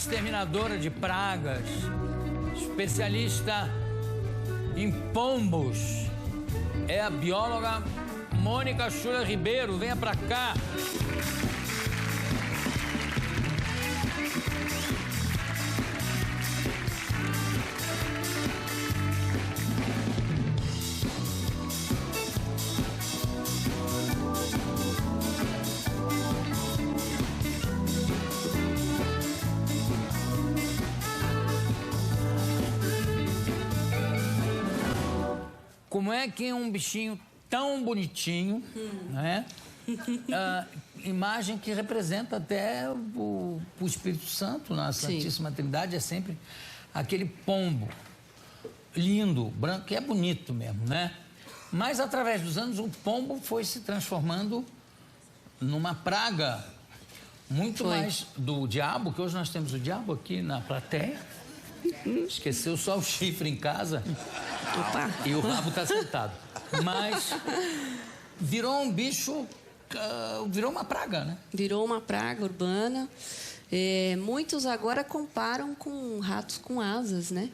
exterminadora de pragas, especialista em pombos. É a bióloga Mônica Schuller Ribeiro. Venha pra cá. Como é que um bichinho tão bonitinho, né? Imagem que representa até o Espírito Santo na Santíssima Trindade, é sempre aquele pombo lindo, branco, que é bonito mesmo, né? Mas através dos anos o pombo foi se transformando numa praga muito mais do diabo, que hoje nós temos o diabo aqui na plateia. Esqueceu só o chifre em casa. Opa. E o rabo tá sentado. Mas virou um bicho, virou uma praga, né? Virou uma praga urbana. Muitos agora comparam com ratos com asas, né?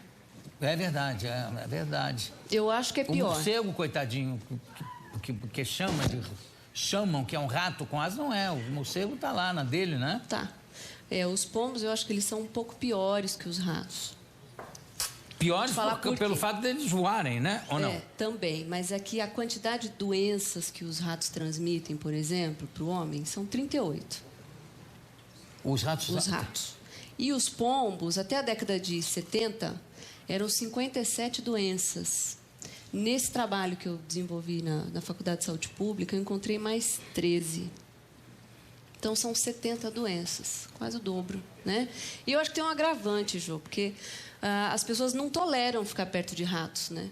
É verdade, é verdade. Eu acho que é pior. O morcego, coitadinho, que chamam que é um rato com asas, não é. O morcego tá lá na dele, né? Tá. Os pombos, eu acho que eles são um pouco piores que os ratos. Piores pelo fato deles voarem, né? Ou não? Também. Mas aqui a quantidade de doenças que os ratos transmitem, por exemplo, para o homem, são 38. Os ratos? Os ratos. E os pombos, até a década de 70, eram 57 doenças. Nesse trabalho que eu desenvolvi na Faculdade de Saúde Pública, eu encontrei mais 13. Então, são 70 doenças, quase o dobro, né? E eu acho que tem um agravante, Jô, porque as pessoas não toleram ficar perto de ratos, né?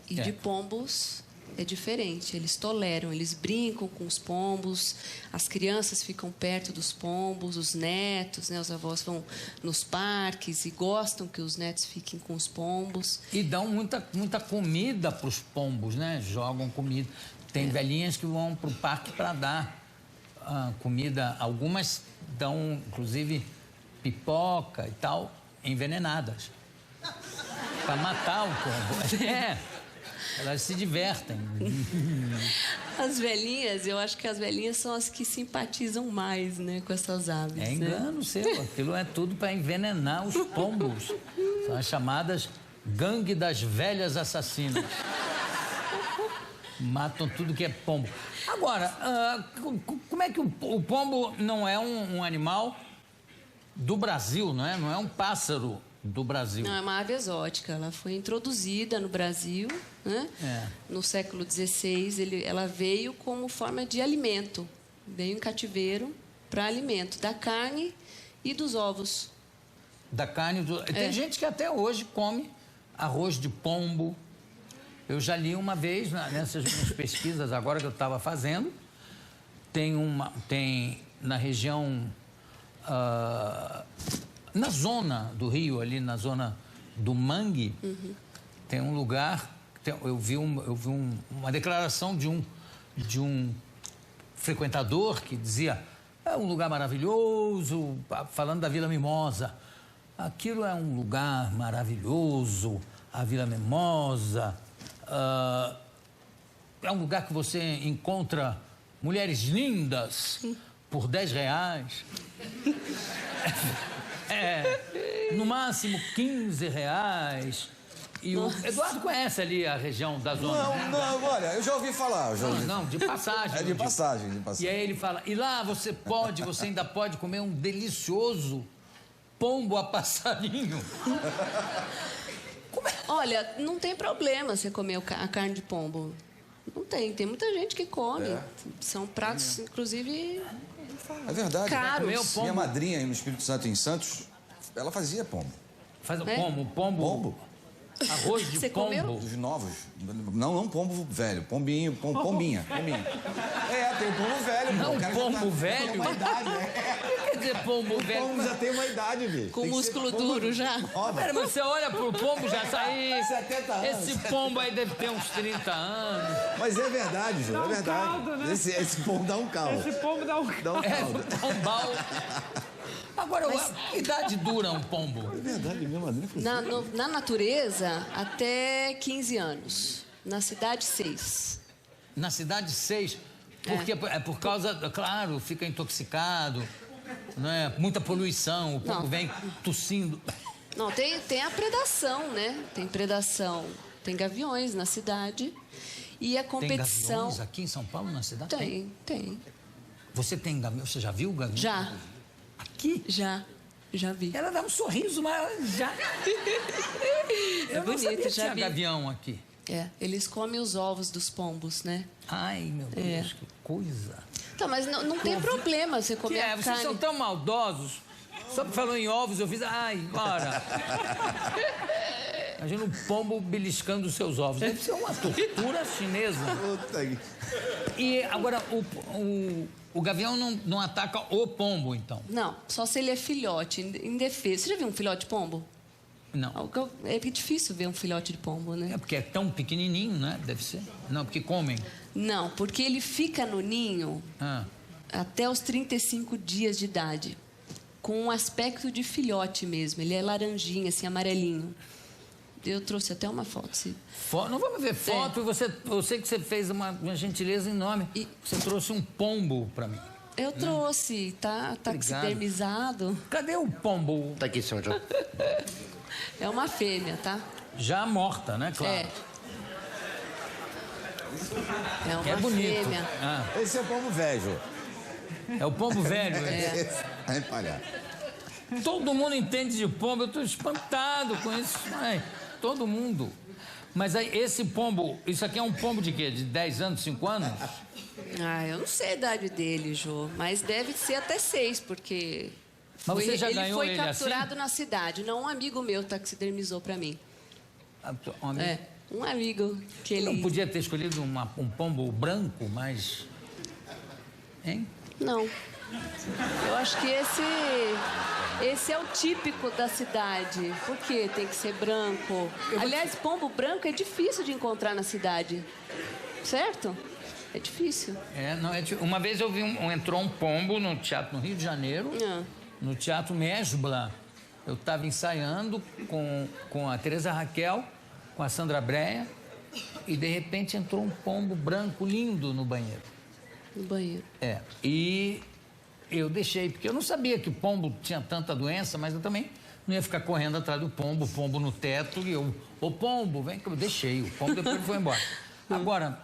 E de pombos é diferente. Eles toleram, eles brincam com os pombos, as crianças ficam perto dos pombos, os netos, né? Os avós vão nos parques e gostam que os netos fiquem com os pombos. E dão muita comida para os pombos, né? Jogam comida. Tem velhinhas que vão para o parque para dar comida. Algumas dão, inclusive, pipoca e tal, envenenadas. Para matar o pombo. Elas se divertem. As velhinhas, eu acho que as velhinhas são as que simpatizam mais, né, com essas aves. É engano seu. Aquilo é tudo para envenenar os pombos. São as chamadas gangue das velhas assassinas. Matam tudo que é pombo. Agora, como é que o pombo não é um animal do Brasil, não é? Não é um pássaro do Brasil. Não, é uma ave exótica. Ela foi introduzida no Brasil, né? No século XVI. Ela veio como forma de alimento. Veio em cativeiro para alimento da carne e dos ovos. Da carne do... Tem gente que até hoje come arroz de pombo. Eu já li uma vez, nessas minhas pesquisas agora que eu estava fazendo, tem na região, na zona do Rio, ali na zona do Mangue, tem um lugar, eu vi uma declaração de um frequentador que dizia, é um lugar maravilhoso, falando da Vila Mimosa. Aquilo é um lugar maravilhoso, a Vila Mimosa. É um lugar que você encontra mulheres lindas por R$10. No máximo R$15. E o Eduardo conhece ali a região da zona. Não, olha, eu já ouvi falar. Não, de passagem. De passagem. E aí ele fala, e lá você ainda pode comer um delicioso pombo a passarinho. Olha, não tem problema você comer a carne de pombo. Não tem muita gente que come. São pratos, inclusive, é verdade. caros. Minha madrinha aí no Espírito Santo, em Santos, ela fazia pombo. Faz pombo? Pombo. Arroz de Você pombo? comeu? Dos novos. Não pombo velho, pombinha. Tem o pombo velho. Não, o cara pombo já velho? tem uma idade, Quer dizer, pombo velho? O pombo já tem uma idade, bicho. Com músculo duro já. Pera, mas você olha pro pombo, já sai... 70 anos. Esse pombo aí deve ter uns 30 anos. Mas é verdade, Júlio, é verdade. Caldo, né? Esse pombo dá um caldo. Esse pombo dá um Dá um caldo. Pombal. Agora, que idade dura um pombo? É verdade mesmo, Adriana. Na natureza, até 15 anos. Na cidade, 6. Na cidade, 6. Porque é por causa, claro, fica intoxicado, não é? Muita poluição, o pombo vem tossindo. Não, tem a predação, né? Tem predação. Tem gaviões na cidade. E a competição... Tem gaviões aqui em São Paulo, na cidade? Tem. Você tem gavião? Você já viu gavião? Já. Aqui? Já vi. Ela dá um sorriso, mas já... Eu não sabia que tinha gavião aqui. Eles comem os ovos dos pombos, né? Ai, meu Deus, que coisa. Tá, mas não tem problema você comer a carne. Vocês são tão maldosos. Só falou em ovos, eu fiz... Ai, ora. Imagina um pombo beliscando os seus ovos. Deve ser uma tortura chinesa. E agora, o gavião não ataca o pombo, então? Não, só se ele é filhote, indefeso. Você já viu um filhote de pombo? Não. É difícil ver um filhote de pombo, né? É porque é tão pequenininho, né? Deve ser. Não, porque comem. Não, porque ele fica no ninho até os 35 dias de idade. Com um aspecto de filhote mesmo. Ele é laranjinha, assim, amarelinho. Eu trouxe até uma foto. Não vamos ver foto. Eu sei que você fez uma gentileza enorme. Você trouxe um pombo para mim. Eu trouxe. Tá taxidermizado. Cadê o pombo? Tá aqui, senhor João. É uma fêmea, tá? Já morta, né? Claro. É uma bonito. fêmea. Esse é o pombo velho. É o pombo velho. Vai palhar. Todo mundo entende de pombo. Eu estou espantado com isso. Todo mundo. Mas aí, esse pombo, isso aqui é um pombo de quê? De 10 anos, 5 anos? Eu não sei a idade dele, Jô, mas deve ser até 6, porque... Mas você já ele ganhou foi ele capturado assim? na cidade. Não, um amigo meu taxidermizou pra mim. Um amigo que ele... Não podia ter escolhido um pombo branco, mas... Hein? Não. Eu acho que esse é o típico da cidade. Por quê? Tem que ser branco. Aliás, pombo branco é difícil de encontrar na cidade. Certo? É difícil. Uma vez eu vi entrou um pombo no teatro no Rio de Janeiro, no Teatro Mesbla. Eu estava ensaiando com a Teresa Raquel, com a Sandra Breia, e de repente entrou um pombo branco lindo no banheiro. No banheiro. E eu deixei, porque eu não sabia que o pombo tinha tanta doença, mas eu também não ia ficar correndo atrás do pombo, o pombo no teto, e eu, ô pombo, vem que eu deixei, o pombo depois foi embora. Agora,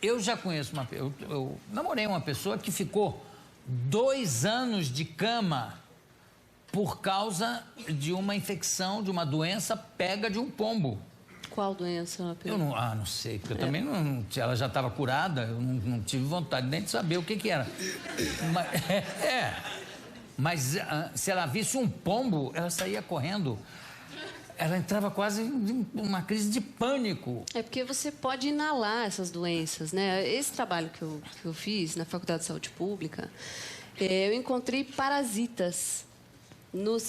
eu já conheço eu namorei uma pessoa que ficou 2 anos de cama por causa de uma infecção, de uma doença pega de um pombo. Qual doença? Eu não sei, porque eu também não... Ela já estava curada, eu não tive vontade nem de saber o que era. Mas se ela visse um pombo, ela saía correndo. Ela entrava quase em uma crise de pânico. É porque você pode inalar essas doenças, né? Esse trabalho que eu fiz na Faculdade de Saúde Pública, eu encontrei parasitas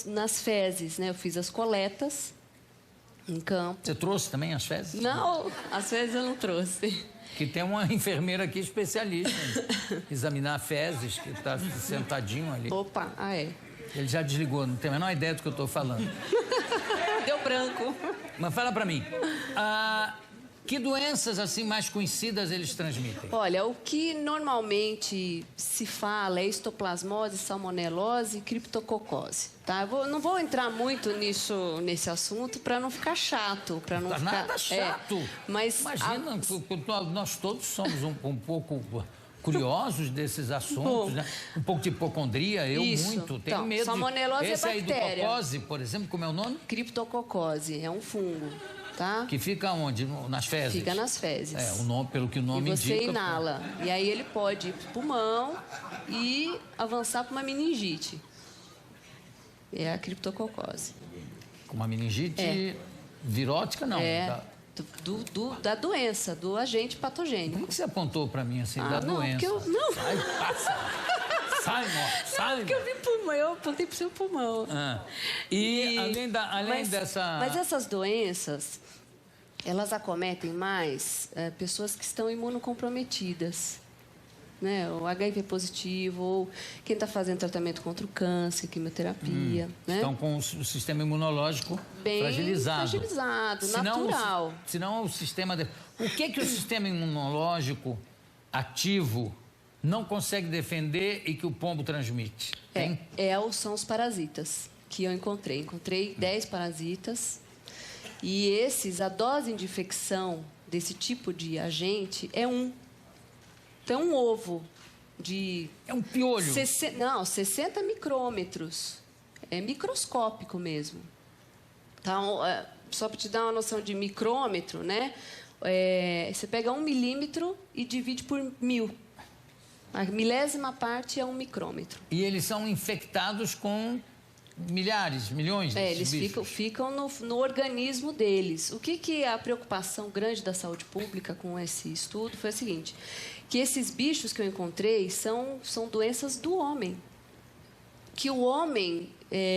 nas fezes, né? Eu fiz as coletas em campo. Você trouxe também as fezes? Não, as fezes eu não trouxe. Que tem uma enfermeira aqui especialista em examinar fezes, que está sentadinho ali. Opa, Ele já desligou, não tem a menor ideia do que eu estou falando. Deu branco. Mas fala para mim, que doenças assim mais conhecidas eles transmitem? Olha, o que normalmente se fala é histoplasmose, salmonelose e criptococose, tá? Eu não vou entrar muito nesse assunto para não ficar chato, para não ficar nada chato. Mas imagina, nós todos somos um pouco curiosos desses assuntos, né? Um pouco de hipocondria, eu muito. Tenho medo. Salmonelose Esse é bactéria. aí do cocose, por exemplo, como é o nome? Criptococose, é um fungo, tá? Que fica onde? Nas fezes? Fica nas fezes. O nome, pelo que o nome indica. E você inala. E aí ele pode ir pro pulmão e avançar para uma meningite. É a criptococose. Uma meningite virótica, não? Da doença, do agente patogênico. Como que você apontou para mim assim, da doença? Não. Sai, passa. Sai, porque eu vi pulmão, eu apontei pro seu pulmão. E além dessa... Mas essas doenças, elas acometem mais pessoas que estão imunocomprometidas. né? O HIV positivo, ou quem está fazendo tratamento contra o câncer, quimioterapia, né? Estão com o sistema imunológico Bem fragilizado. fragilizado, natural. Senão o sistema... O que o sistema imunológico ativo não consegue defender e que o pombo transmite? São os parasitas que eu encontrei. Encontrei 10 parasitas. E a dose de infecção desse tipo de agente é 1. Então, um ovo de... É um piolho. 60 micrômetros. É microscópico mesmo. Então, só para te dar uma noção de micrômetro, né? Você pega 1 milímetro e divide por 1000. A milésima parte é 1 micrômetro. E eles são infectados com milhares, milhões de eles bichos. ficam no organismo deles. O que é a preocupação grande da saúde pública com esse estudo foi a seguinte, que esses bichos que eu encontrei são doenças do homem, que o homem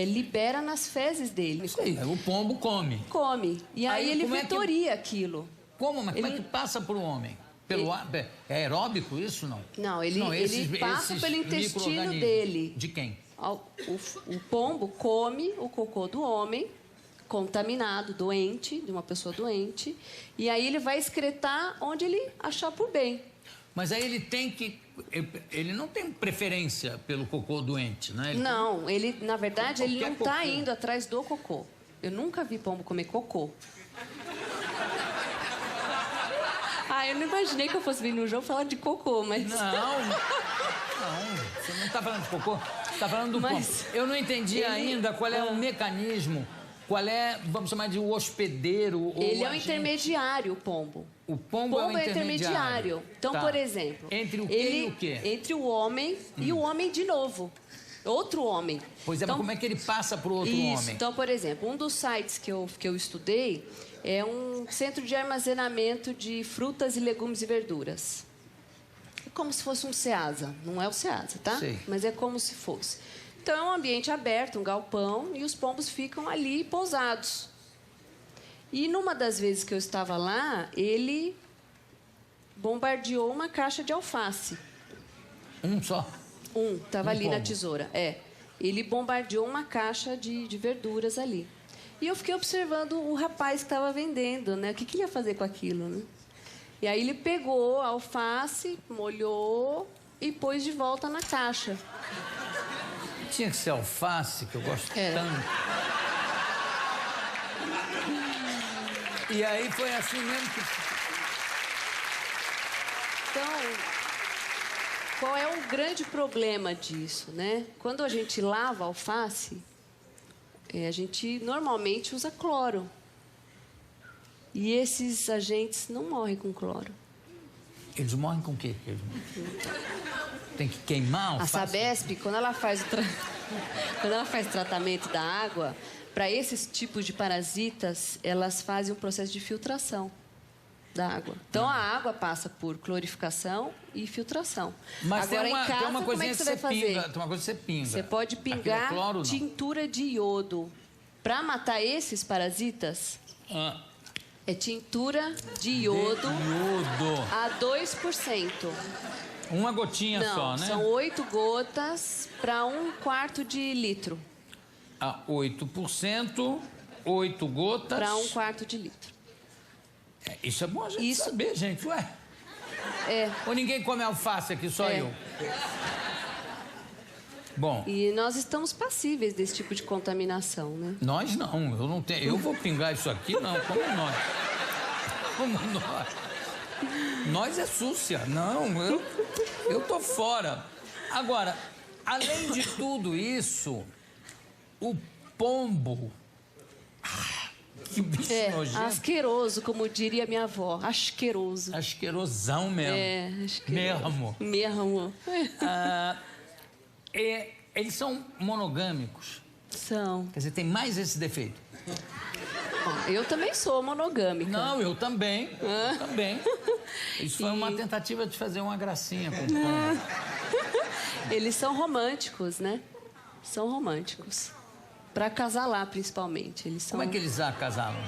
libera nas fezes dele. Isso aí, o pombo come. Come. E aí ele vetoria aquilo. Como? Mas como é que passa para o homem? Pelo ar? É aeróbico isso, não? Não, ele passa pelo intestino dele. De quem? O pombo come o cocô do homem, contaminado, doente, de uma pessoa doente, e aí ele vai excretar onde ele achar por bem. Mas aí ele não tem preferência pelo cocô doente, né? Na verdade, ele não está indo atrás do cocô. Eu nunca vi pombo comer cocô. Eu não imaginei que eu fosse vir no jogo falar de cocô, mas... Não, você não está falando de cocô, você está falando do pombo. Eu não entendi ainda qual é o mecanismo, qual é, vamos chamar de o hospedeiro... Ele é o intermediário, o pombo. O pombo é o intermediário. Então, por exemplo... Entre o quê e o quê? Entre o homem e o homem de novo. Outro homem. Pois é, mas como é que ele passa para o outro homem? Então, por exemplo, um dos sites que eu estudei é um centro de armazenamento de frutas e legumes e verduras. É como se fosse um Ceasa. Não é o Ceasa, tá? Sei. Mas é como se fosse. Então, é um ambiente aberto, um galpão, e os pombos ficam ali pousados. E numa das vezes que eu estava lá, ele bombardeou uma caixa de alface. Um só? Estava ali pombo. na tesoura. Ele bombardeou uma caixa de verduras ali. E eu fiquei observando o rapaz que estava vendendo, né? O que ele ia fazer com aquilo, né? E aí ele pegou a alface, molhou e pôs de volta na caixa. Tinha que ser alface, que eu gosto tanto. E aí foi assim mesmo que... Então, qual é o grande problema disso, né? Quando a gente lava a alface, a gente normalmente usa cloro. E esses agentes não morrem com cloro. Eles morrem com o quê? Tem que queimar a alface? A Sabesp, quando ela faz tratamento da água, para esses tipos de parasitas, elas fazem um processo de filtração da água. Então, a água passa por clorificação e filtração. Mas agora, em casa, tem uma como é que você vai fazer? Tem uma coisa que você pinga. Você pode pingar cloro, tintura de iodo. Para matar esses parasitas, é tintura de iodo a 2%. Uma gotinha só, né? São 8 gotas para 1/4 de litro. A 8%, 8 gotas... Para 1/4 de litro. Isso é bom a gente saber, gente, ué. Ou ninguém come alface aqui, só eu? Bom... E nós estamos passíveis desse tipo de contaminação, né? Nós não, eu não tenho... Eu vou pingar isso aqui, não, como nós? Como nós? Nós é súcia, não, eu tô fora. Agora, além de tudo isso, o pombo... Que bicho nojento. Asqueroso, como diria minha avó. Asqueroso. Asquerosão mesmo. Asqueroso. Mesmo. Eles são monogâmicos. São. Quer dizer, tem mais esse defeito. Bom, eu também sou monogâmica. Não, eu também. Eu também. Isso foi uma tentativa de fazer uma gracinha com o pombo. Eles são românticos, né? São românticos. Para acasalar, principalmente. Eles são... Como é que eles acasalam?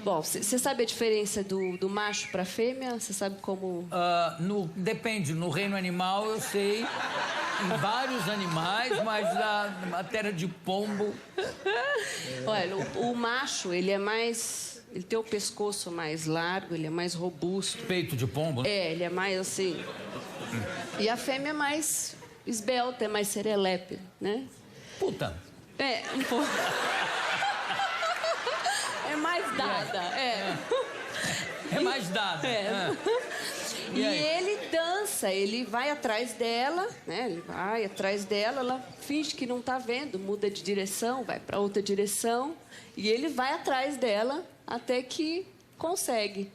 Bom, você sabe a diferença do macho para a fêmea? Você sabe como... Depende. No reino animal, eu sei. Em vários animais, mas na matéria de pombo... Olha, o macho, ele é mais... Ele tem o pescoço mais largo, ele é mais robusto. Peito de pombo? É, ele é mais assim... E a fêmea é mais esbelta, é mais serelepe, né? Puta. É, um pouco... É mais dada, é. É mais dada. É. E ele dança, ele vai atrás dela, né? Ele vai atrás dela, ela finge que não está vendo, muda de direção, vai para outra direção, e ele vai atrás dela até que consegue.